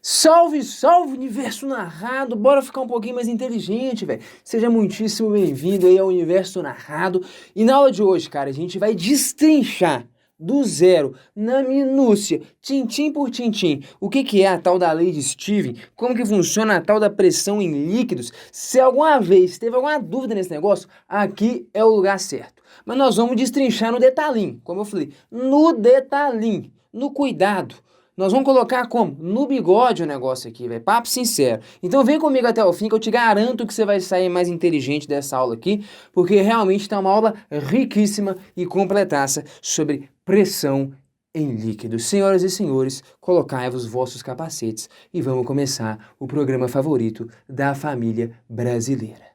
Salve, salve, universo narrado! Bora ficar um pouquinho mais inteligente, velho. Seja muitíssimo bem-vindo aí ao Universo Narrado. E na aula de hoje, cara, a gente vai destrinchar do zero, na minúcia, tintim por tintim, o que é a tal da lei de Steven, como que funciona a tal da pressão em líquidos. Se alguma vez teve alguma dúvida nesse negócio, aqui é o lugar certo. Mas nós vamos destrinchar no detalhinho, como eu falei, no detalhinho, no cuidado. Nós vamos colocar como? No bigode o negócio aqui, velho. Papo sincero. Então vem comigo até o fim que eu te garanto que você vai sair mais inteligente dessa aula aqui, porque realmente tá uma aula riquíssima e completaça sobre pressão em líquidos. Senhoras e senhores, colocai-vos vossos capacetes e vamos começar o programa favorito da família brasileira.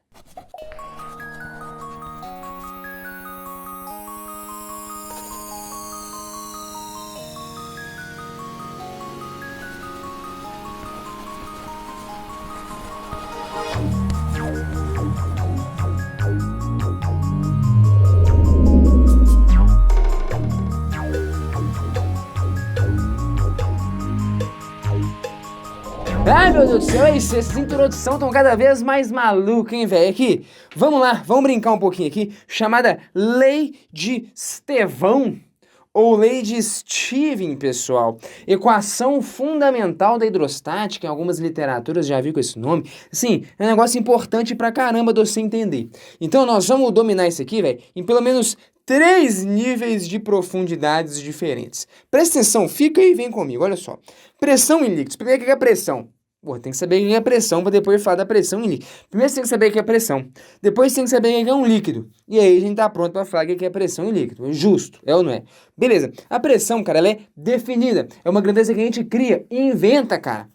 Ai, meu Deus do céu, é isso, essas introduções estão cada vez mais malucas, hein, velho? Aqui, vamos lá, vamos brincar um pouquinho aqui, chamada Lei de Estevão, ou Lei de Steven, pessoal. Equação fundamental da hidrostática, em algumas literaturas já viu com esse nome. Sim, é um negócio importante pra caramba de você entender. Então nós vamos dominar isso aqui, velho, em pelo menos 3 níveis de profundidades diferentes. Presta atenção, fica aí e vem comigo, olha só. Pressão em líquidos. Primeiro, o que é pressão? Pô, tem que saber o que é pressão para depois falar da pressão em líquido. Primeiro você tem que saber o que é pressão. Depois você tem que saber o que é um líquido. E aí a gente tá pronto para falar o que é pressão em líquido. Justo, é ou não é? Beleza. A pressão, cara, ela é definida. É uma grandeza que a gente cria e inventa, cara.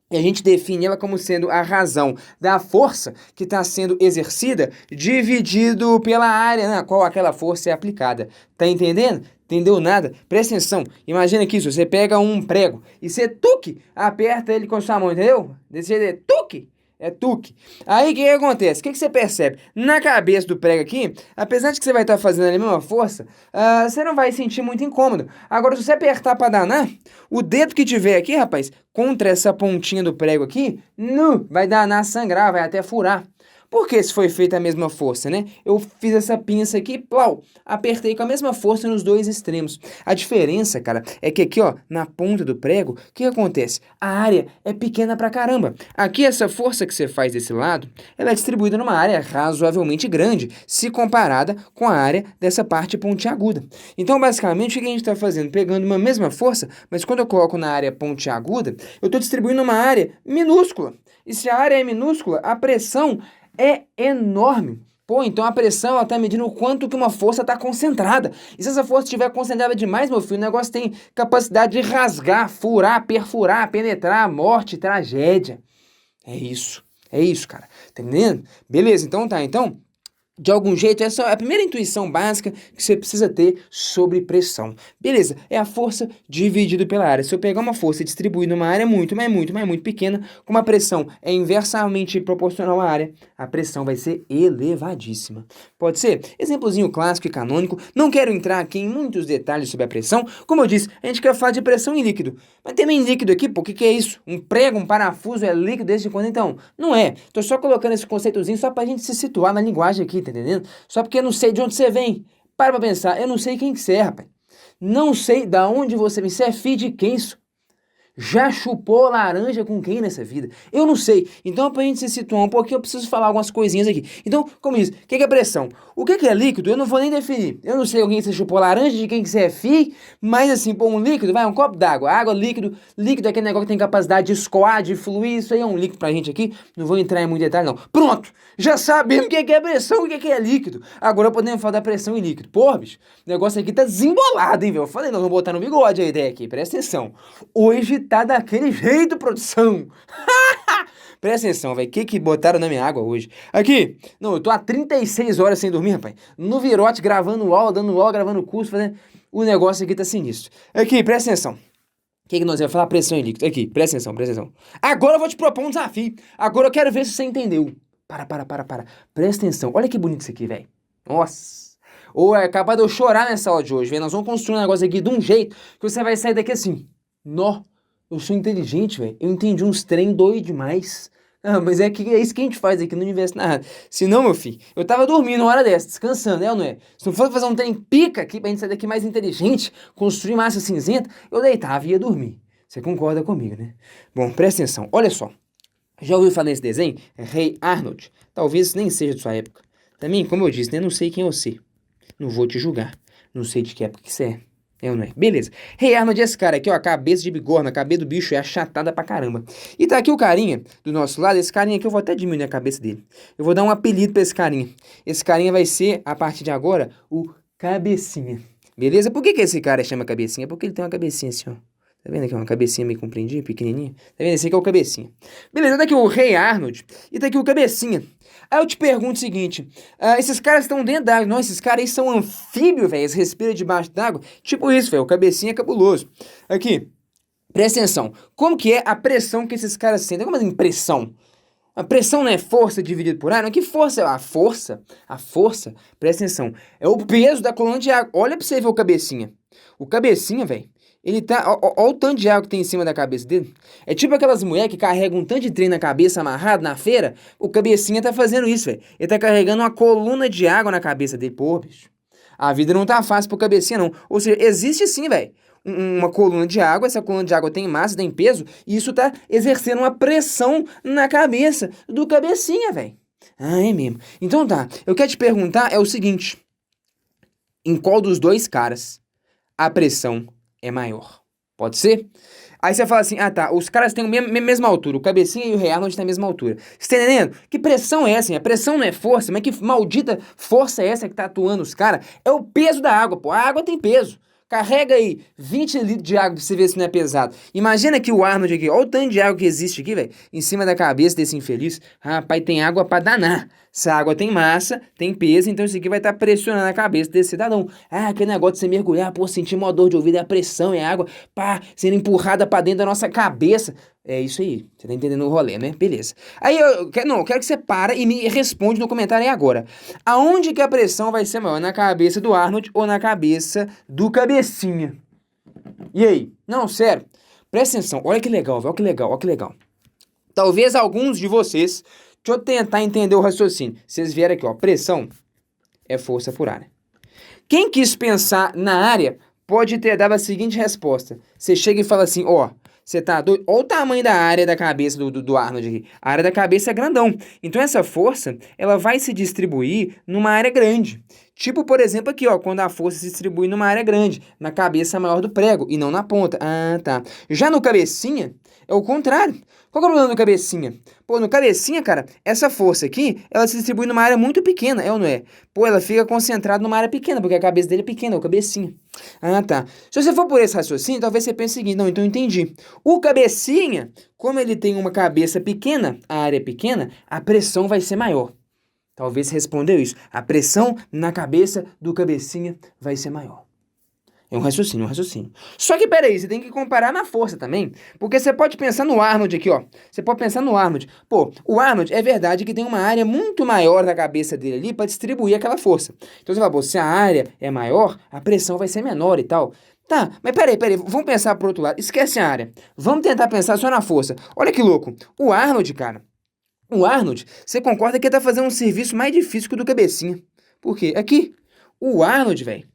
E a gente define ela como sendo a razão da força que está sendo exercida dividido pela área na qual aquela força é aplicada. Tá entendendo? Entendeu nada? Presta atenção. Imagina que isso, você pega um prego e você aperta ele com a sua mão, entendeu? Desse jeito, é tuque. Aí o que acontece? O que você percebe? Na cabeça do prego aqui, apesar de que você vai estar fazendo a mesma força, você não vai sentir muito incômodo. Agora, se você apertar para danar, o dedo que tiver aqui, rapaz, contra essa pontinha do prego aqui, vai danar, sangrar, vai até furar. Por que se foi feita a mesma força, né? Eu fiz essa pinça aqui, plau, apertei com a mesma força nos dois extremos. A diferença, cara, é que aqui, ó, na ponta do prego, o que acontece? A área é pequena pra caramba. Aqui, essa força que você faz desse lado, ela é distribuída numa área razoavelmente grande, se comparada com a área dessa parte pontiaguda. Então, basicamente, o que a gente está fazendo? Pegando uma mesma força, mas quando eu coloco na área pontiaguda, eu estou distribuindo uma área minúscula. E se a área é minúscula, a pressão é enorme. Pô, então a pressão está medindo o quanto que uma força está concentrada. E se essa força estiver concentrada demais, meu filho, o negócio tem capacidade de rasgar, furar, perfurar, penetrar, morte, tragédia. É isso, cara. Tá entendendo? Beleza, então tá. Então, de algum jeito, essa é a primeira intuição básica que você precisa ter sobre pressão. Beleza, é a força dividida pela área. Se eu pegar uma força e distribuir numa área muito pequena, como a pressão é inversamente proporcional à área, a pressão vai ser elevadíssima. Pode ser? Exemplozinho clássico e canônico. Não quero entrar aqui em muitos detalhes sobre a pressão. Como eu disse, a gente quer falar de pressão em líquido. Mas também líquido aqui, pô, o que é isso? Um prego, um parafuso é líquido desde quando então? Não é. Tô só colocando esse conceitozinho só pra gente se situar na linguagem aqui, tá entendendo? Só porque eu não sei de onde você vem. Para pra pensar, eu não sei quem que você é, rapaz. Não sei da onde você vem. Você é filho de quem isso? Já chupou laranja com quem nessa vida? Eu não sei. Então, pra gente se situar um pouquinho, eu preciso falar algumas coisinhas aqui. Então, como isso? O que é pressão? O que é líquido? Eu não vou nem definir. Eu não sei com quem você chupou laranja, de quem que você é filho, mas assim, pô, um líquido, vai, um copo d'água. Água, líquido. Líquido é aquele negócio que tem capacidade de escoar, de fluir. Isso aí é um líquido pra gente aqui. Não vou entrar em muito detalhe, não. Pronto! Já sabemos o que é pressão e o que é líquido. Agora podemos falar da pressão em líquido. Porra, bicho, o negócio aqui tá desembolado, hein, velho? Eu falei, nós vamos botar no bigode a ideia aqui. Presta atenção. Hoje tá daquele jeito, produção. Presta atenção, velho. O que botaram na minha água hoje? Aqui. Não, eu tô há 36 horas sem dormir, rapaz. No virote, gravando aula, dando aula, gravando curso, fazendo... O negócio aqui tá sinistro. Aqui, presta atenção. O que nós vamos falar? Pressão em líquido. Aqui, presta atenção, presta atenção. Agora eu vou te propor um desafio. Agora eu quero ver se você entendeu. Para. Presta atenção. Olha que bonito isso aqui, velho. Nossa. Ou é capaz de eu chorar nessa aula de hoje, velho. Nós vamos construir um negócio aqui de um jeito que você vai sair daqui assim. Nó. Eu sou inteligente, velho. Eu entendi uns trem doido demais. Ah, mas é isso que a gente faz aqui no universo narrado. Se não, meu filho, eu tava dormindo uma hora dessa, descansando, é ou não é? Se não fosse fazer um trem pica aqui pra gente sair daqui mais inteligente, construir massa cinzenta, eu deitava e ia dormir. Você concorda comigo, né? Bom, presta atenção, olha só. Já ouviu falar nesse desenho? É Rei Arnold. Talvez nem seja de sua época. Também, como eu disse, né? Não sei quem é você. Não vou te julgar. Não sei de que época que você é. É ou não é? Beleza. Rei Arnold é esse cara aqui, ó. A cabeça de bigorna, a cabeça do bicho é achatada pra caramba. E tá aqui o carinha do nosso lado. Esse carinha aqui eu vou até diminuir a cabeça dele. Eu vou dar um apelido pra esse carinha. Esse carinha vai ser, a partir de agora, o Cabecinha. Beleza? Por que esse cara chama Cabecinha? Porque ele tem uma cabecinha assim, ó. Tá vendo aqui? Uma cabecinha meio compridinha, pequenininha. Tá vendo? Esse aqui é o Cabecinha. Beleza, tá aqui o Rei Arnold e tá aqui o Cabecinha. Aí eu te pergunto o seguinte, esses caras estão dentro d'água, não, esses caras aí são anfíbios, velho, eles respiram debaixo d'água, tipo isso, velho, o Cabecinha é cabuloso. Aqui, presta atenção, como que é a pressão que esses caras sentem? Como assim pressão? A pressão não é força dividida por ar? Não, que força é? A força, presta atenção, é o peso da coluna de água. Olha pra você ver o Cabecinha. O Cabecinha, velho, ele tá. Ó o tanto de água que tem em cima da cabeça dele. É tipo aquelas mulheres que carregam um tanto de trem na cabeça amarrado na feira. O Cabecinha tá fazendo isso, velho. Ele tá carregando uma coluna de água na cabeça dele. Pô, bicho. A vida não tá fácil pro Cabecinha, não. Ou seja, existe sim, velho. Uma coluna de água, essa coluna de água tem massa, tem peso, e isso tá exercendo uma pressão na cabeça do Cabecinha, velho. Ah, é mesmo. Então tá, eu quero te perguntar é o seguinte: em qual dos dois caras a pressão é maior? Pode ser? Aí você fala assim, ah tá, os caras têm a mesma altura, o Cabecinha e o Rei Arnold têm a mesma altura. Você tá entendendo? Que pressão é essa? A pressão não é força, mas que maldita força é essa que tá atuando os caras? É o peso da água, pô. A água tem peso. Carrega aí 20 litros de água pra você ver se não é pesado. Imagina que o Arnold aqui, olha o tanto de água que existe aqui, velho, em cima da cabeça desse infeliz. Rapaz, tem água pra danar. Essa água tem massa, tem peso, então isso aqui vai estar pressionando a cabeça desse cidadão. Ah, aquele negócio de você mergulhar, pô, sentir uma dor de ouvido, é a pressão, é a água, pá, sendo empurrada pra dentro da nossa cabeça. É isso aí, você tá entendendo o rolê, né? Beleza. Aí eu quero que você para e me responde no comentário aí agora. Aonde que a pressão vai ser maior? Na cabeça do Arnold ou na cabeça do Cabecinha? E aí? Não, sério. Presta atenção, olha que legal, olha que legal, olha que legal. Talvez alguns de vocês, deixa eu tentar entender o raciocínio. Vocês vieram aqui, ó, pressão é força por área. Quem quis pensar na área pode ter dado a seguinte resposta. Você chega e fala assim, ó, você tá doido? Olha o tamanho da área da cabeça do Arnold aqui. A área da cabeça é grandão. Então essa força, ela vai se distribuir numa área grande. Tipo, por exemplo, aqui, ó, quando a força se distribui numa área grande, na cabeça maior do prego e não na ponta. Ah, tá. Já no Cabecinha, é o contrário. Qual que é o problema do Cabecinha? Pô, no Cabecinha, cara, essa força aqui, ela se distribui numa área muito pequena, é ou não é? Pô, ela fica concentrada numa área pequena, porque a cabeça dele é pequena, é o Cabecinha. Ah, tá. Se você for por esse raciocínio, talvez você pense o seguinte, não, então eu entendi. O Cabecinha, como ele tem uma cabeça pequena, a área é pequena, a pressão vai ser maior. Talvez você respondeu isso. A pressão na cabeça do Cabecinha vai ser maior. É um raciocínio, um raciocínio. Só que, peraí, você tem que comparar na força também. Porque você pode pensar no Arnold aqui, ó. Você pode pensar no Arnold. Pô, o Arnold é verdade que tem uma área muito maior na cabeça dele ali para distribuir aquela força. Então você fala, pô, se a área é maior, a pressão vai ser menor e tal. Tá, mas peraí, vamos pensar pro outro lado. Esquece a área. Vamos tentar pensar só na força. Olha que louco. O Arnold, cara. O Arnold, você concorda que ele tá fazendo um serviço mais difícil que o do Cabecinha. Por quê? Aqui, o Arnold, velho,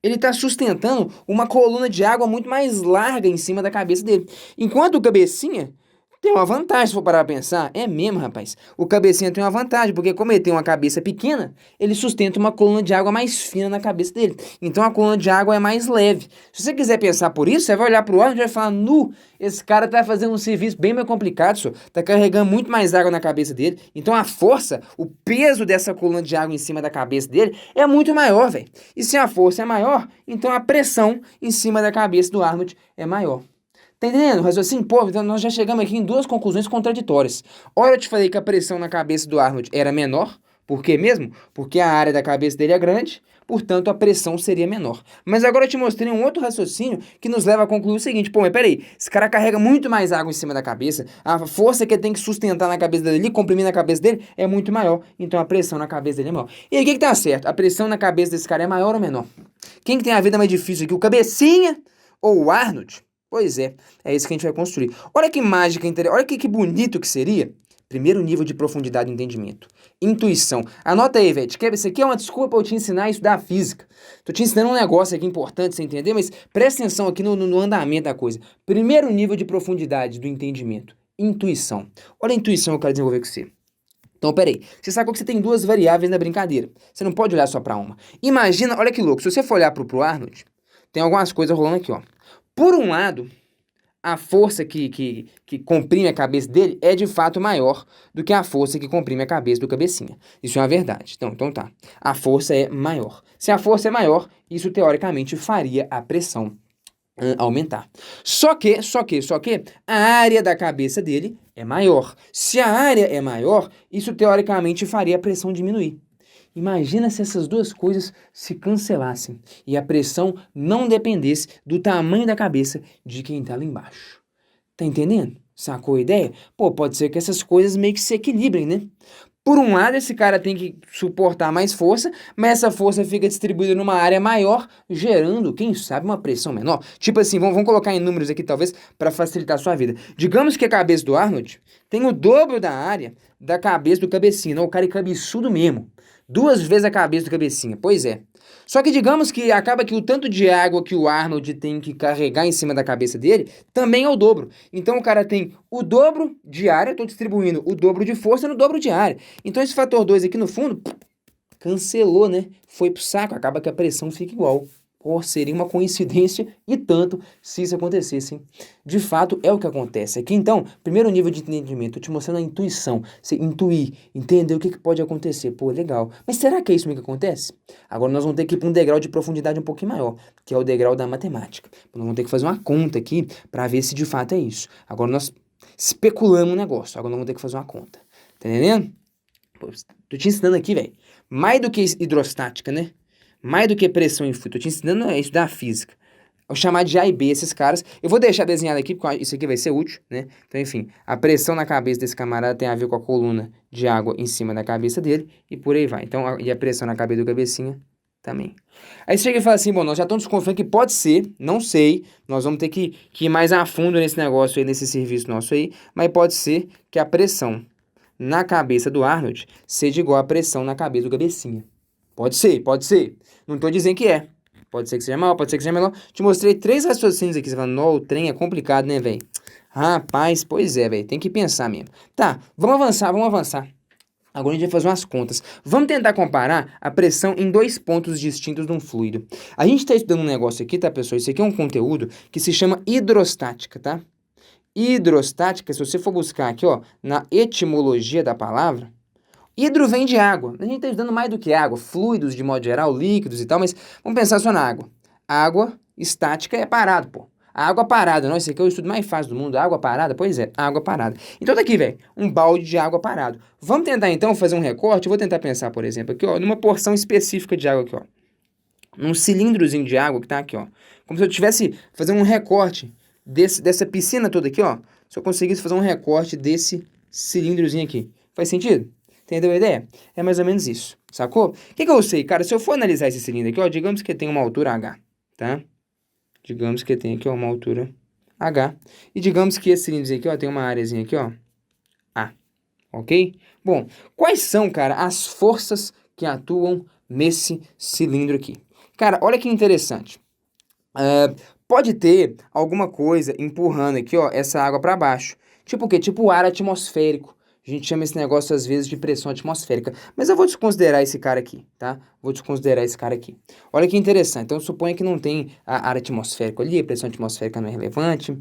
ele tá sustentando uma coluna de água muito mais larga em cima da cabeça dele. Enquanto o Cabecinha tem uma vantagem, se for parar pra pensar. É mesmo, rapaz. O Cabecinha tem uma vantagem, porque como ele tem uma cabeça pequena, ele sustenta uma coluna de água mais fina na cabeça dele. Então a coluna de água é mais leve. Se você quiser pensar por isso, você vai olhar pro ar e vai falar, nu, esse cara tá fazendo um serviço bem mais complicado, senhor. Tá carregando muito mais água na cabeça dele. Então a força, o peso dessa coluna de água em cima da cabeça dele é muito maior, velho. E se a força é maior, então a pressão em cima da cabeça do Arnold é maior. Tá entendendo? Raciocínio? Pô, então nós já chegamos aqui em duas conclusões contraditórias. Ora, eu te falei que a pressão na cabeça do Arnold era menor. Por quê mesmo? Porque a área da cabeça dele é grande, portanto a pressão seria menor. Mas agora eu te mostrei um outro raciocínio que nos leva a concluir o seguinte. Pô, mas peraí, esse cara carrega muito mais água em cima da cabeça, a força que ele tem que sustentar na cabeça dele, comprimir na cabeça dele, é muito maior. Então a pressão na cabeça dele é maior. E aí, o que tá certo? A pressão na cabeça desse cara é maior ou menor? Quem que tem a vida mais difícil aqui? O Cabecinha ou o Arnold? Pois é isso que a gente vai construir. Olha que mágica, olha que bonito que seria. Primeiro nível de profundidade do entendimento. Intuição. Anota aí, velho. Isso aqui é uma desculpa pra eu te ensinar a estudar física. Tô te ensinando um negócio aqui importante, você entender? Mas presta atenção aqui no andamento da coisa. Primeiro nível de profundidade do entendimento. Intuição. Olha a intuição que eu quero desenvolver com você. Então, peraí. Você sacou que você tem duas variáveis na brincadeira. Você não pode olhar só pra uma. Imagina, olha que louco. Se você for olhar pro Arnold, tem algumas coisas rolando aqui, ó. Por um lado, a força que comprime a cabeça dele é de fato maior do que a força que comprime a cabeça do cabecinha. Isso é uma verdade. Então tá. A força é maior. Se a força é maior, isso teoricamente faria a pressão aumentar. Só que a área da cabeça dele é maior. Se a área é maior, isso teoricamente faria a pressão diminuir. Imagina se essas duas coisas se cancelassem e a pressão não dependesse do tamanho da cabeça de quem está lá embaixo. Tá entendendo? Sacou a ideia? Pô, pode ser que essas coisas meio que se equilibrem, né? Por um lado, esse cara tem que suportar mais força, mas essa força fica distribuída numa área maior, gerando, quem sabe, uma pressão menor. Tipo assim, vamos colocar em números aqui, talvez, para facilitar a sua vida. Digamos que a cabeça do Arnold tem o dobro da área da cabeça do cabecinha. Não, o cara é cabeçudo mesmo. 2 vezes a cabeça do cabecinha. Pois é. Só que digamos que acaba que o tanto de água que o Arnold tem que carregar em cima da cabeça dele também é o dobro. Então o cara tem o dobro de área, estou distribuindo o dobro de força no dobro de área. Então esse fator 2 aqui no fundo, cancelou, né? Foi pro saco, acaba que a pressão fica igual. Pô, seria uma coincidência e tanto se isso acontecesse, hein? De fato, é o que acontece. Aqui, então, primeiro nível de entendimento, tô te mostrando a intuição. Você intuir, entender o que pode acontecer. Pô, legal. Mas será que é isso mesmo que acontece? Agora nós vamos ter que ir para um degrau de profundidade um pouquinho maior, que é o degrau da matemática. Nós vamos ter que fazer uma conta aqui para ver se de fato é isso. Agora nós especulamos o negócio. Agora nós vamos ter que fazer uma conta. Tá entendendo? Pô, tô te ensinando aqui, velho. Mais do que hidrostática, né? Mais do que pressão em fluido. Tô te ensinando a estudar física. Vou chamar de A e B esses caras. Eu vou deixar desenhado aqui, porque isso aqui vai ser útil, né? Então, enfim, a pressão na cabeça desse camarada tem a ver com a coluna de água em cima da cabeça dele, e por aí vai. Então, e a pressão na cabeça do cabecinha também. Aí você chega e fala assim, bom, nós já estamos desconfiando que pode ser, não sei, nós vamos ter que ir mais a fundo nesse negócio aí, nesse serviço nosso aí, mas pode ser que a pressão na cabeça do Arnold seja igual à pressão na cabeça do cabecinha. Pode ser, pode ser. Não tô dizendo que é. Pode ser que seja maior, pode ser que seja menor. Te mostrei 3 raciocínios aqui. Você fala, não, o trem é complicado, né, velho? Rapaz, pois é, velho. Tem que pensar mesmo. Tá, vamos avançar, vamos avançar. Agora a gente vai fazer umas contas. Vamos tentar comparar a pressão em 2 pontos distintos de um fluido. A gente tá estudando um negócio aqui, tá, pessoal? Isso aqui é um conteúdo que se chama hidrostática, tá? Hidrostática, se você for buscar aqui, ó, na etimologia da palavra, hidro vem de água. A gente está estudando mais do que água, fluidos de modo geral, líquidos e tal, mas vamos pensar só na água. Água estática é parado, pô. A água parada, não, esse aqui é o estudo mais fácil do mundo. Água parada? Pois é, água parada. Então tá aqui, velho, um balde de água parado. Vamos tentar então fazer um recorte? Eu vou tentar pensar, por exemplo, aqui, ó, numa porção específica de água aqui, ó. Num cilindrozinho de água que tá aqui, ó. Como se eu tivesse fazendo um recorte dessa piscina toda aqui, ó. Se eu conseguisse fazer um recorte desse cilindrozinho aqui. Faz sentido? Entendeu a ideia? É mais ou menos isso, sacou? O que eu sei, cara? Se eu for analisar esse cilindro aqui, ó, digamos que tem uma altura H, tá? Digamos que tem aqui, ó, uma altura H. E digamos que esse cilindro aqui, ó, tem uma areazinha aqui, ó, A, ok? Bom, quais são, cara, as forças que atuam nesse cilindro aqui? Cara, olha que interessante. Pode ter alguma coisa empurrando aqui, ó, essa água para baixo. Tipo o quê? Tipo o ar atmosférico. A gente chama esse negócio, às vezes, de pressão atmosférica. Mas eu vou desconsiderar esse cara aqui, tá? Vou desconsiderar esse cara aqui. Olha que interessante. Então, suponha que não tem ar atmosférico ali, a pressão atmosférica não é relevante.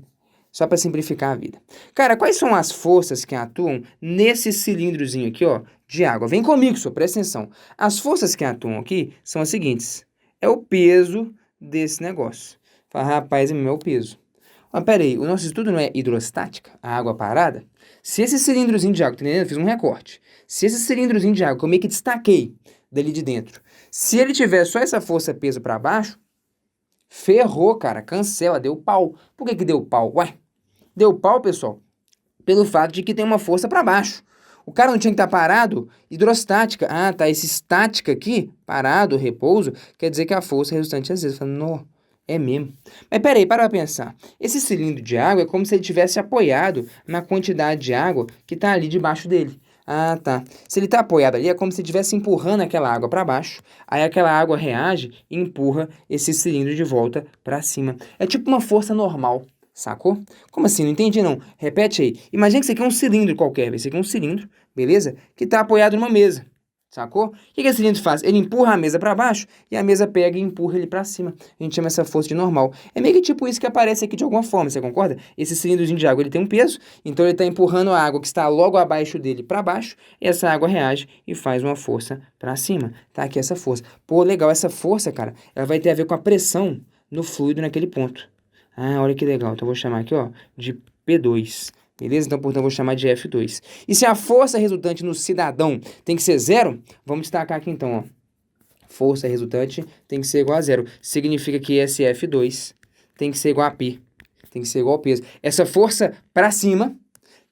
Só para simplificar a vida. Cara, quais são as forças que atuam nesse cilindrozinho aqui, ó, de água? Vem comigo, só presta atenção. As forças que atuam aqui são as seguintes. É o peso desse negócio. Fala, rapaz, é meu peso. Mas peraí, o nosso estudo não é hidrostática, a água parada? Se esse cilindrozinho de água, tá entendendo? Eu fiz um recorte. Se esse cilindrozinho de água, que eu meio que destaquei dali de dentro, se ele tiver só essa força peso para baixo, ferrou, cara, cancela, deu pau. Por que deu pau? Ué, deu pau, pessoal, pelo fato de que tem uma força para baixo. O cara não tinha que estar parado? Hidrostática. Tá, esse estática aqui, parado, repouso, quer dizer que a força resultante às vezes, fala, não, É mesmo. Mas peraí, para pra pensar. Esse cilindro de água é como se ele tivesse apoiado na quantidade de água que está ali debaixo dele. Ah, tá. Se ele está apoiado ali, é como se estivesse empurrando aquela água para baixo. Aí aquela água reage e empurra esse cilindro de volta para cima. É tipo uma força normal, sacou? Como assim? Não entendi não. Repete aí. Imagina que isso aqui é um cilindro qualquer. Esse aqui é um cilindro, beleza? Que está apoiado numa mesa. Sacou? O que esse cilindro faz? Ele empurra a mesa para baixo e a mesa pega e empurra ele para cima. A gente chama essa força de normal. É meio que tipo isso que aparece aqui de alguma forma, você concorda? Esse cilindrozinho de água ele tem um peso, então ele está empurrando a água que está logo abaixo dele para baixo, e essa água reage e faz uma força para cima. Tá aqui essa força. Pô, legal, essa força, cara, ela vai ter a ver com a pressão no fluido naquele ponto. Ah, olha que legal. Então eu vou chamar aqui, ó, de P2. Beleza? Então, portanto, eu vou chamar de F2. E se a força resultante no cidadão tem que ser zero, vamos destacar aqui então, ó. Força resultante tem que ser igual a zero. Significa que esse F2 tem que ser igual a P. Tem que ser igual ao peso. Essa força para cima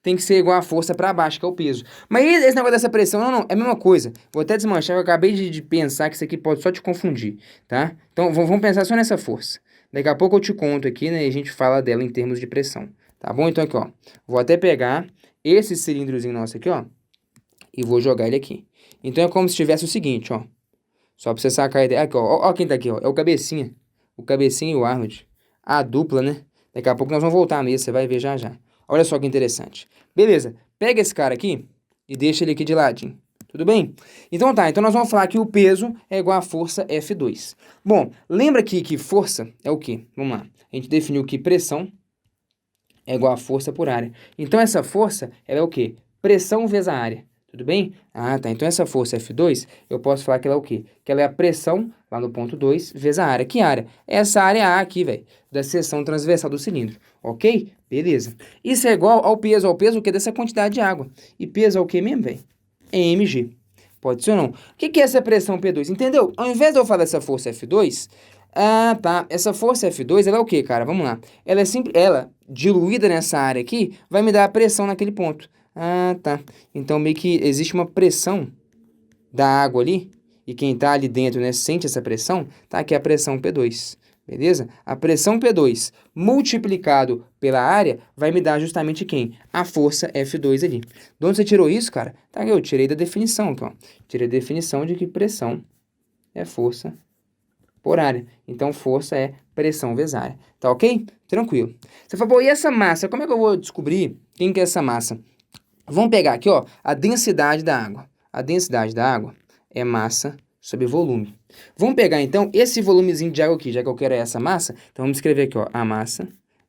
tem que ser igual à força para baixo, que é o peso. Mas esse negócio dessa pressão, não, é a mesma coisa. Vou até desmanchar, eu acabei de pensar que isso aqui pode só te confundir, tá? Então, vamos pensar só nessa força. Daqui a pouco eu te conto aqui, né, e a gente fala dela em termos de pressão. Tá bom? Então aqui, ó. Vou até pegar esse cilindrozinho nosso aqui, ó. E vou jogar ele aqui. Então é como se tivesse o seguinte, ó. Só pra você sacar a ideia. Aqui, ó. Ó quem tá aqui, ó. É o Cabecinha. O Cabecinha e o Arnold. A dupla, né? Daqui a pouco nós vamos voltar mesmo. Você vai ver já já. Olha só que interessante. Beleza. Pega esse cara aqui e deixa ele aqui de ladinho. Tudo bem? Então tá. Então nós vamos falar que o peso é igual à força F2. Bom, lembra que força é o quê? Vamos lá. A gente definiu que pressão é igual a força por área. Então, essa força, ela é o quê? Pressão vezes a área. Tudo bem? Ah, tá. Então, essa força F2, eu posso falar que ela é o quê? Que ela é a pressão, lá no ponto 2, vezes a área. Que área? Essa área A aqui, velho, da seção transversal do cilindro. Ok? Beleza. Isso é igual ao peso o quê? Dessa quantidade de água. E peso é o quê mesmo, velho? É mg. Pode ser ou não? O que é essa pressão P2? Entendeu? Ao invés de eu falar dessa força F2, ah, tá. Essa força F2, ela é o quê, cara? Vamos lá. Ela é simples, ela, diluída nessa área aqui, vai me dar a pressão naquele ponto. Ah, tá. Então, meio que existe uma pressão da água ali, e quem tá ali dentro, né, sente essa pressão, tá? Que é a pressão P2. Beleza? A pressão P2 multiplicado pela área vai me dar justamente quem? A força F2 ali. De onde você tirou isso, cara? Tá, eu tirei da definição aqui, ó. Tirei a definição de que pressão é força por área. Então, força é pressão vezes área. Tá ok? Tranquilo. Você falou, pô, e essa massa? Como é que eu vou descobrir quem que é essa massa? Vamos pegar aqui, ó, a densidade da água. A densidade da água é massa sobre volume. Vamos pegar, então, esse volumezinho de água aqui, já que eu quero essa massa. Então, vamos escrever aqui, ó, a massa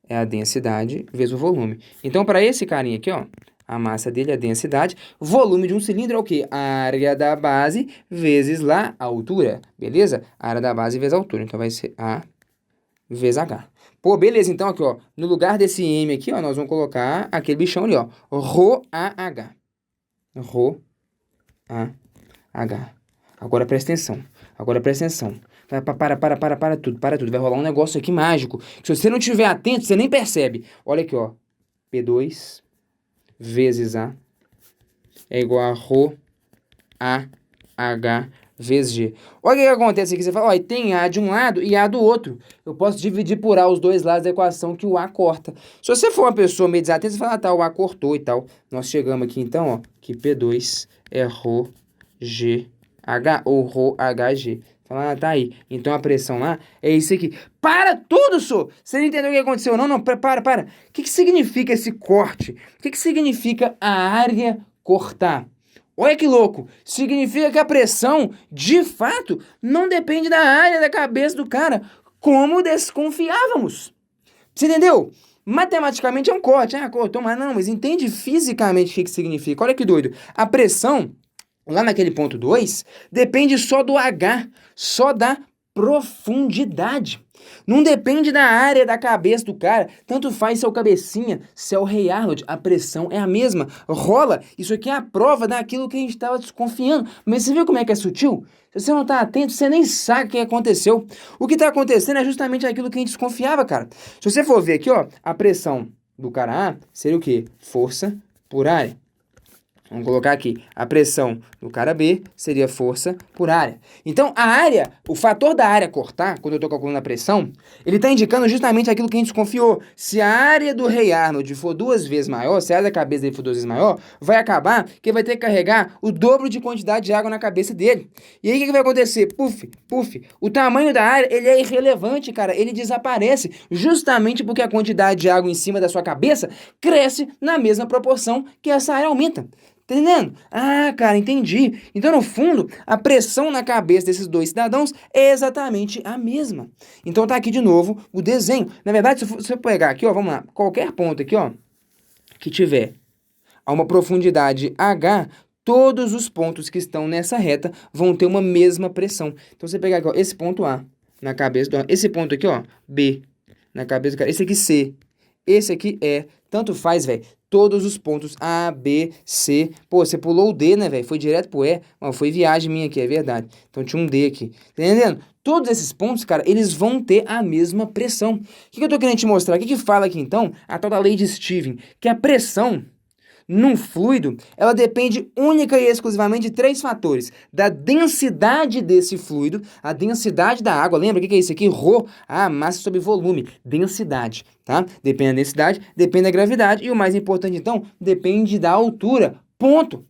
é a densidade vezes o volume. Então, para esse carinha aqui, ó, a massa dele é a densidade. Volume de um cilindro é o quê? A área da base vezes lá a altura. Beleza? A área da base vezes a altura. Então, vai ser A vezes H. Pô, beleza. Então, aqui, ó. No lugar desse M aqui, ó, nós vamos colocar aquele bichão ali, ó. ρAH. ρAH. Agora presta atenção. Agora presta atenção. Para tudo. Vai rolar um negócio aqui mágico. Se você não estiver atento, você nem percebe. Olha aqui, ó. P2 vezes A é igual a ρAH vezes G. Olha o que acontece aqui. Você fala, ó, tem A de um lado e A do outro. Eu posso dividir por A os dois lados da equação que o A corta. Se você for uma pessoa meio desatenta, você fala, ah, tá, o A cortou e tal. Nós chegamos aqui, então, ó, que P2 é ρGH ou ρHG. Fala, ah, tá aí. Então a pressão lá é isso aqui. Para tudo, só! Você não entendeu o que aconteceu? Não, para. O que significa esse corte? O que significa a área cortar? Olha que louco! Significa que a pressão, de fato, não depende da área da cabeça do cara, como desconfiávamos. Você entendeu? Matematicamente é um corte. Ah, cortou, mas não, mas entende fisicamente o que significa. Olha que doido. A pressão, lá naquele ponto 2, depende só do H, só da profundidade. Não depende da área da cabeça do cara. Tanto faz se é o Cabecinha, se é o Rei Arnold, a pressão é a mesma. Rola. Isso aqui é a prova daquilo que a gente estava desconfiando. Mas você viu como é que é sutil? Se você não está atento, você nem sabe o que aconteceu. O que está acontecendo é justamente aquilo que a gente desconfiava, cara. Se você for ver aqui, ó, a pressão do cara A seria o quê? Força por área. Vamos colocar aqui, a pressão do cara B seria força por área. Então, a área, o fator da área cortar, quando eu estou calculando a pressão, ele está indicando justamente aquilo que a gente desconfiou. Se a área do Rei Arnold for 2 vezes maior, se a área da cabeça dele for 2 vezes maior, vai acabar que ele vai ter que carregar o dobro de quantidade de água na cabeça dele. E aí, o que vai acontecer? Puf, puf, o tamanho da área, ele é irrelevante, cara, ele desaparece, justamente porque a quantidade de água em cima da sua cabeça cresce na mesma proporção que essa área aumenta. Tá entendendo? Ah, cara, entendi. Então, no fundo, a pressão na cabeça desses dois cidadãos é exatamente a mesma. Então, tá aqui de novo o desenho. Na verdade, se você pegar aqui, ó, vamos lá, qualquer ponto aqui, ó, que tiver a uma profundidade H, todos os pontos que estão nessa reta vão ter uma mesma pressão. Então, você pegar aqui, ó, esse ponto A na cabeça do... Esse ponto aqui, ó, B na cabeça do cara. Esse aqui, C. Esse aqui, E. Tanto faz, velho. Todos os pontos A, B, C. Pô, você pulou o D, né, velho? Foi direto pro E. Ó, foi viagem minha aqui, é verdade. Então tinha um D aqui. Tá entendendo? Todos esses pontos, cara, eles vão ter a mesma pressão. O que eu tô querendo te mostrar? O que fala aqui, então? A tal da lei de Stevens. Que a pressão num fluido, ela depende única e exclusivamente de 3 fatores. Da densidade desse fluido, a densidade da água. Lembra o que é isso aqui? Rho, massa sobre volume, densidade, tá? Depende da densidade, depende da gravidade e o mais importante, então, depende da altura. Ponto.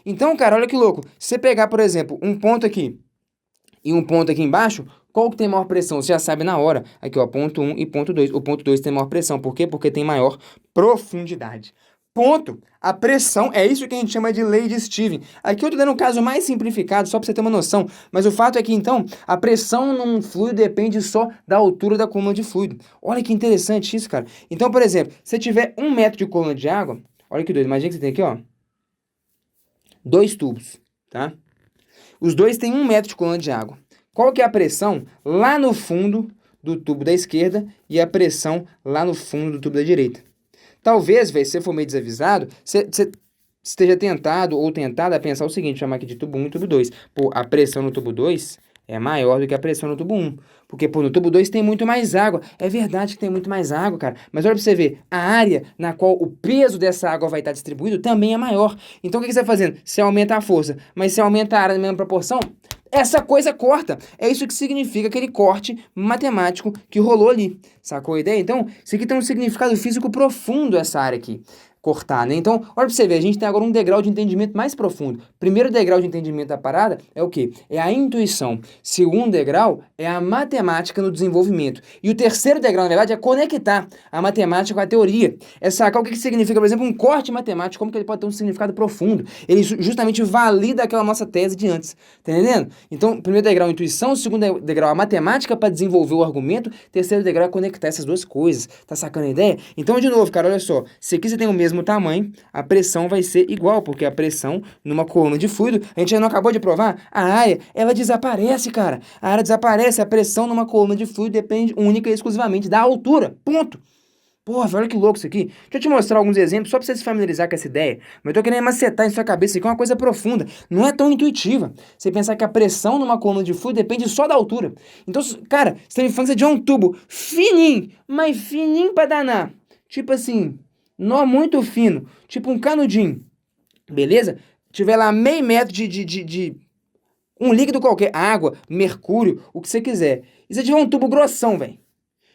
Então, cara, olha que louco. Se você pegar, por exemplo, um ponto aqui e um ponto aqui embaixo, qual que tem maior pressão? Você já sabe na hora. Aqui, ó, ponto 1 e ponto 2. O ponto 2 tem maior pressão. Por quê? Porque tem maior profundidade. Ponto. A pressão é isso que a gente chama de lei de Stevens. Aqui eu tô dando um caso mais simplificado, só para você ter uma noção. Mas o fato é que, então, a pressão num fluido depende só da altura da coluna de fluido. Olha que interessante isso, cara. Então, por exemplo, se você tiver 1 metro de coluna de água, olha que doido, imagina que você tem aqui, ó, 2 tubos, tá? Os dois têm 1 metro de coluna de água. Qual que é a pressão lá no fundo do tubo da esquerda e a pressão lá no fundo do tubo da direita? Talvez, velho, se você for meio desavisado, você esteja tentado ou tentada a pensar o seguinte, chamar aqui de tubo 1 e tubo 2. Pô, a pressão no tubo 2 é maior do que a pressão no tubo 1. Porque, pô, no tubo 2 tem muito mais água. É verdade que tem muito mais água, cara. Mas olha pra você ver, a área na qual o peso dessa água vai estar distribuído também é maior. Então, o que você está fazendo? Você aumenta a força, mas você aumenta a área na mesma proporção, essa coisa corta. É isso que significa aquele corte matemático que rolou ali. Sacou a ideia? Então, isso aqui tem um significado físico profundo, essa área aqui. Cortar, né? Então, olha pra você ver, a gente tem agora um degrau de entendimento mais profundo. Primeiro degrau de entendimento da parada é o quê? É a intuição. Segundo degrau é a matemática no desenvolvimento. E o terceiro degrau, na verdade, é conectar a matemática com a teoria. É sacar o que significa, por exemplo, um corte matemático, como que ele pode ter um significado profundo. Ele justamente valida aquela nossa tese de antes. Tá entendendo? Então, primeiro degrau, intuição. Segundo degrau, a matemática para desenvolver o argumento. Terceiro degrau é conectar essas duas coisas. Tá sacando a ideia? Então, de novo, cara, olha só. Se aqui você tem o mesmo tamanho, a pressão vai ser igual, porque a pressão numa coluna de fluido, a gente já não acabou de provar, a área, ela desaparece, cara. A área desaparece, a pressão numa coluna de fluido depende única e exclusivamente da altura. Ponto. Porra, olha que louco isso aqui. Deixa eu te mostrar alguns exemplos só pra você se familiarizar com essa ideia. Mas eu tô querendo macetar em sua cabeça. Isso aqui é uma coisa profunda. Não é tão intuitiva. Você pensar que a pressão numa coluna de fluido depende só da altura. Então, cara, você tem infância de um tubo fininho, mas fininho pra danar. Tipo assim, nó muito fino. Tipo um canudinho. Beleza? Tiver lá meio metro de um líquido qualquer. Água, mercúrio, o que você quiser. E você tiver um tubo grossão, velho,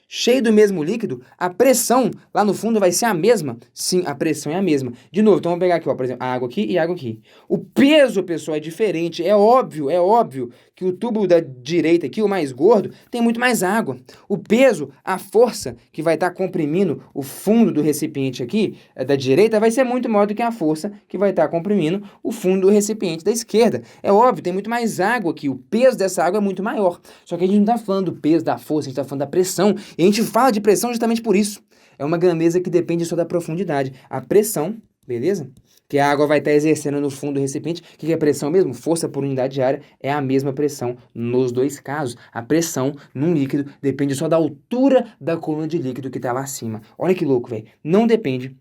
cheio do mesmo líquido, a pressão lá no fundo vai ser a mesma? Sim, a pressão é a mesma. De novo, então vamos pegar aqui, ó, por exemplo, água aqui e água aqui. O peso, pessoal, é diferente. É óbvio que o tubo da direita aqui, o mais gordo, tem muito mais água. O peso, a força que vai estar comprimindo o fundo do recipiente aqui, da direita, vai ser muito maior do que a força que vai estar comprimindo o fundo do recipiente da esquerda. É óbvio, tem muito mais água aqui. O peso dessa água é muito maior. Só que a gente não está falando do peso, da força, a gente está falando da pressão. E a gente fala de pressão justamente por isso. É uma grandeza que depende só da profundidade. A pressão, beleza? Que a água vai estar exercendo no fundo do recipiente. O que é pressão mesmo? Força por unidade de área é a mesma pressão nos dois casos. A pressão num líquido depende só da altura da coluna de líquido que está lá acima. Olha que louco, velho. Não depende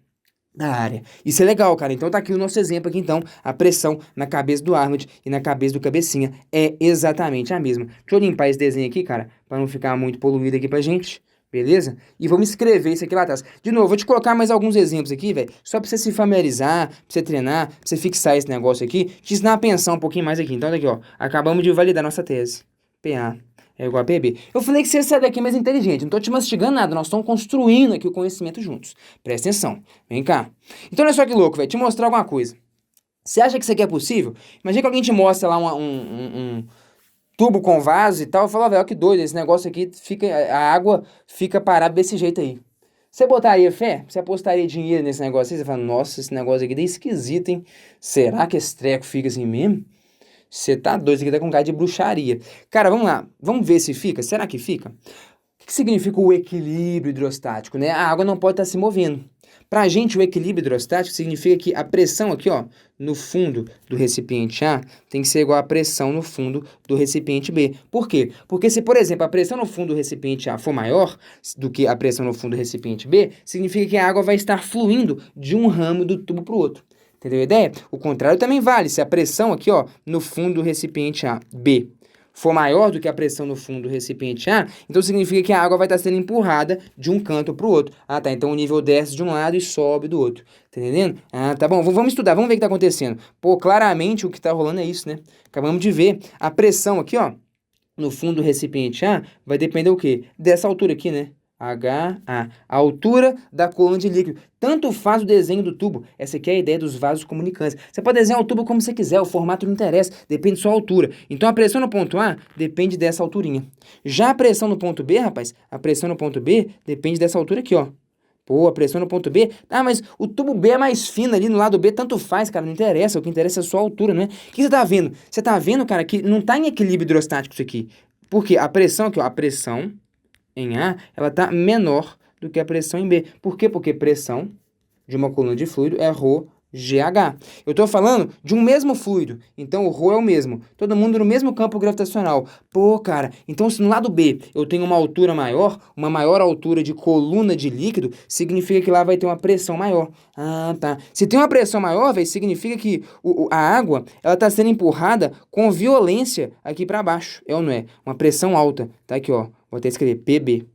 da área. Isso é legal, cara. Então tá aqui o nosso exemplo aqui, então. A pressão na cabeça do Arnold e na cabeça do Cabecinha é exatamente a mesma. Deixa eu limpar esse desenho aqui, cara, para não ficar muito poluído aqui pra gente. Beleza? E vamos escrever isso aqui lá atrás. De novo, vou te colocar mais alguns exemplos aqui, velho. Só pra você se familiarizar, pra você treinar, pra você fixar esse negócio aqui. Te ensinar a pensar um pouquinho mais aqui. Então, olha aqui, ó. Acabamos de validar nossa tese. PA é igual a PB. Eu falei que você ia sair daqui mais inteligente. Não tô te mastigando nada. Nós estamos construindo aqui o conhecimento juntos. Presta atenção. Vem cá. Então, olha só que louco, velho. Te mostrar alguma coisa. Você acha que isso aqui é possível? Imagina que alguém te mostra lá um tubo com vaso e tal. Fala, velho, que doido, esse negócio aqui fica, a água fica parada desse jeito aí. Você botaria fé? Você apostaria dinheiro nesse negócio aí? Você fala, nossa, esse negócio aqui é esquisito, hein? Será que esse treco fica assim mesmo? Você tá doido, isso aqui tá com cara de bruxaria. Cara, vamos lá, vamos ver se fica. Será que fica? O que significa o equilíbrio hidrostático, né? A água não pode estar se movendo. Para a gente, o equilíbrio hidrostático significa que a pressão aqui, ó, no fundo do recipiente A tem que ser igual à pressão no fundo do recipiente B. Por quê? Porque se, por exemplo, a pressão no fundo do recipiente A for maior do que a pressão no fundo do recipiente B, significa que a água vai estar fluindo de um ramo do tubo para o outro. Entendeu a ideia? O contrário também vale. Se a pressão aqui, ó, no fundo do recipiente A, B, for maior do que a pressão no fundo do recipiente A, então significa que a água vai estar sendo empurrada de um canto para o outro. Ah, tá. Então o nível desce de um lado e sobe do outro. Tá entendendo? Ah, tá bom. Vamos estudar, vamos ver o que tá acontecendo. Pô, claramente o que tá rolando é isso, né? Acabamos de ver. A pressão aqui, ó, no fundo do recipiente A, vai depender o quê? Dessa altura aqui, né? HA, a altura da coluna de líquido. Tanto faz o desenho do tubo. Essa aqui é a ideia dos vasos comunicantes. Você pode desenhar o tubo como você quiser, o formato não interessa, depende da sua altura. Então a pressão no ponto A depende dessa alturinha. Já a pressão no ponto B, rapaz, a pressão no ponto B depende dessa altura aqui, ó. Pô, a pressão no ponto B. Ah, mas o tubo B é mais fino ali no lado B, tanto faz, cara, não interessa. O que interessa é a sua altura, né? O que você tá vendo? Você tá vendo, cara, que não tá em equilíbrio hidrostático isso aqui. Por quê? A pressão aqui, ó, a pressão em A, ela está menor do que a pressão em B. Por quê? Porque pressão de uma coluna de fluido é ρGH. Eu estou falando de um mesmo fluido, então o ρ é o mesmo. Todo mundo no mesmo campo gravitacional. Pô, cara, então se no lado B eu tenho uma altura maior, uma maior altura de coluna de líquido, significa que lá vai ter uma pressão maior. Ah, tá. Se tem uma pressão maior, véio, significa que a água ela está sendo empurrada com violência aqui para baixo. É ou não é? Uma pressão alta. Tá aqui, ó. Vou até escrever PB.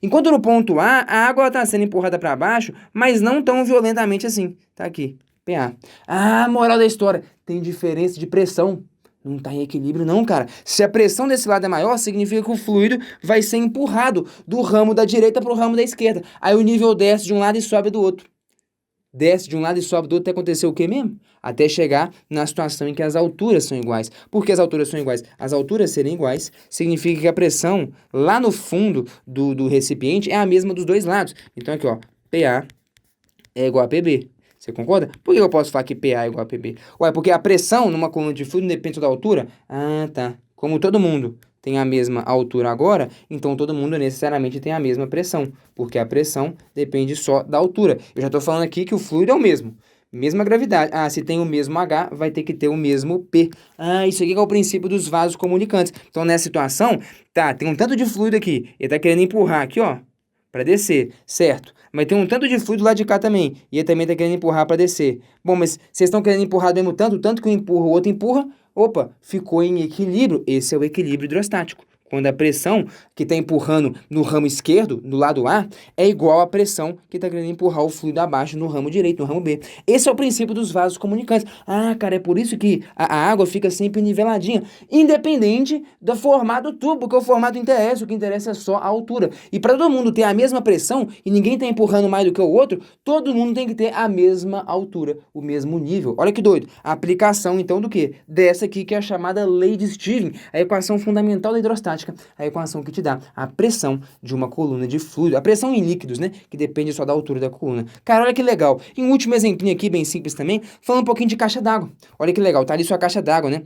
Enquanto no ponto A, a água está sendo empurrada para baixo, mas não tão violentamente assim. Tá aqui, PA. Ah, moral da história, tem diferença de pressão. Não está em equilíbrio não, cara. Se a pressão desse lado é maior, significa que o fluido vai ser empurrado do ramo da direita para o ramo da esquerda. Aí o nível desce de um lado e sobe do outro. Desce de um lado e sobe do outro até acontecer o quê mesmo? Até chegar na situação em que as alturas são iguais. Por que as alturas são iguais? As alturas serem iguais significa que a pressão lá no fundo do recipiente é a mesma dos dois lados. Então aqui, ó, PA é igual a PB. Você concorda? Por que eu posso falar que PA é igual a PB? Ué, porque a pressão numa coluna de fluido não depende da altura? Ah, tá. Como todo mundo tem a mesma altura agora, então todo mundo necessariamente tem a mesma pressão, porque a pressão depende só da altura. Eu já estou falando aqui que o fluido é o mesmo, mesma gravidade. Ah, se tem o mesmo H, vai ter que ter o mesmo P. Ah, isso aqui que é o princípio dos vasos comunicantes. Então, nessa situação, tá, tem um tanto de fluido aqui, ele está querendo empurrar aqui, ó, para descer, certo? Mas tem um tanto de fluido lá de cá também, e ele também está querendo empurrar para descer. Bom, mas vocês estão querendo empurrar do mesmo tanto, o tanto que um empurra, o outro empurra, opa, ficou em equilíbrio. Esse é o equilíbrio hidrostático. Quando a pressão que está empurrando no ramo esquerdo, no lado A, é igual à pressão que está querendo empurrar o fluido abaixo no ramo direito, no ramo B. Esse é o princípio dos vasos comunicantes. Ah, cara, é por isso que a água fica sempre niveladinha, independente do formato do tubo, porque o formato interessa, o que interessa é só a altura. E para todo mundo ter a mesma pressão e ninguém está empurrando mais do que o outro, todo mundo tem que ter a mesma altura, o mesmo nível. Olha que doido. A aplicação, então, do quê? Dessa aqui que é a chamada lei de Stirling, a equação fundamental da hidrostática. A equação que te dá a pressão de uma coluna de fluido, a pressão em líquidos, né, que depende só da altura da coluna. Cara, olha que legal. E um último exemplinho aqui, bem simples também, falando um pouquinho de caixa d'água. Olha que legal, tá ali sua caixa d'água, né?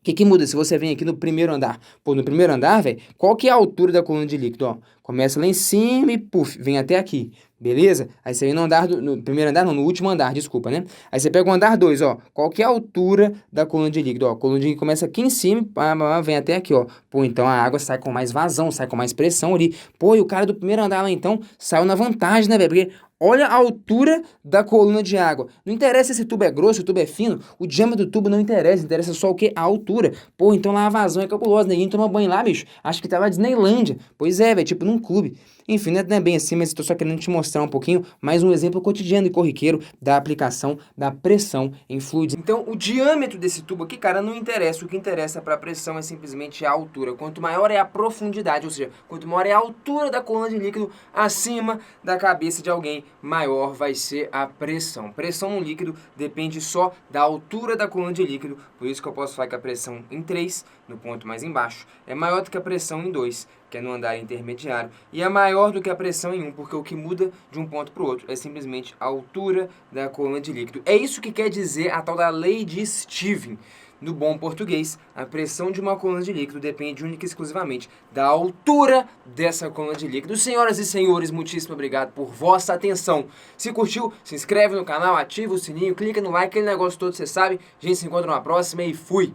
O que muda se você vem aqui no primeiro andar? Pô, no primeiro andar, velho, qual que é a altura da coluna de líquido? Ó, começa lá em cima e, puf, vem até aqui, beleza? Aí você vem no andar, no primeiro andar, não, no último andar, desculpa, né? Aí você pega o andar 2, ó, qual que é a altura da coluna de líquido? Ó, a coluna de líquido começa aqui em cima e vem até aqui, ó. Pô, então a água sai com mais vazão, sai com mais pressão ali. Pô, e o cara do primeiro andar lá, então, saiu na vantagem, né, velho? Porque Olha a altura da coluna de água. Não interessa se o tubo é grosso, se o tubo é fino, o diâmetro do tubo não interessa, interessa só o que? A altura. Pô, então lá a vazão é cabulosa, ninguém toma banho lá, bicho. Acho que tava na Disneylândia. Pois é, velho, tipo num clube. Enfim, não é bem assim, mas estou só querendo te mostrar um pouquinho mais um exemplo cotidiano e corriqueiro da aplicação da pressão em fluidos. Então, o diâmetro desse tubo aqui, cara, não interessa. O que interessa para a pressão é simplesmente a altura. Quanto maior é a profundidade, ou seja, quanto maior é a altura da coluna de líquido acima da cabeça de alguém, maior vai ser a pressão. Pressão no líquido depende só da altura da coluna de líquido, por isso que eu posso falar que a pressão em 3, no ponto mais embaixo, é maior do que a pressão em 2, que é no andar intermediário, e é maior do que a pressão em 1, porque o que muda de um ponto para o outro é simplesmente a altura da coluna de líquido. É isso que quer dizer a tal da lei de Stevens. No bom português, a pressão de uma coluna de líquido depende única e exclusivamente da altura dessa coluna de líquido. Senhoras e senhores, muitíssimo obrigado por vossa atenção. Se curtiu, se inscreve no canal, ativa o sininho, clica no like, aquele negócio todo, você sabe. A gente se encontra numa próxima e fui!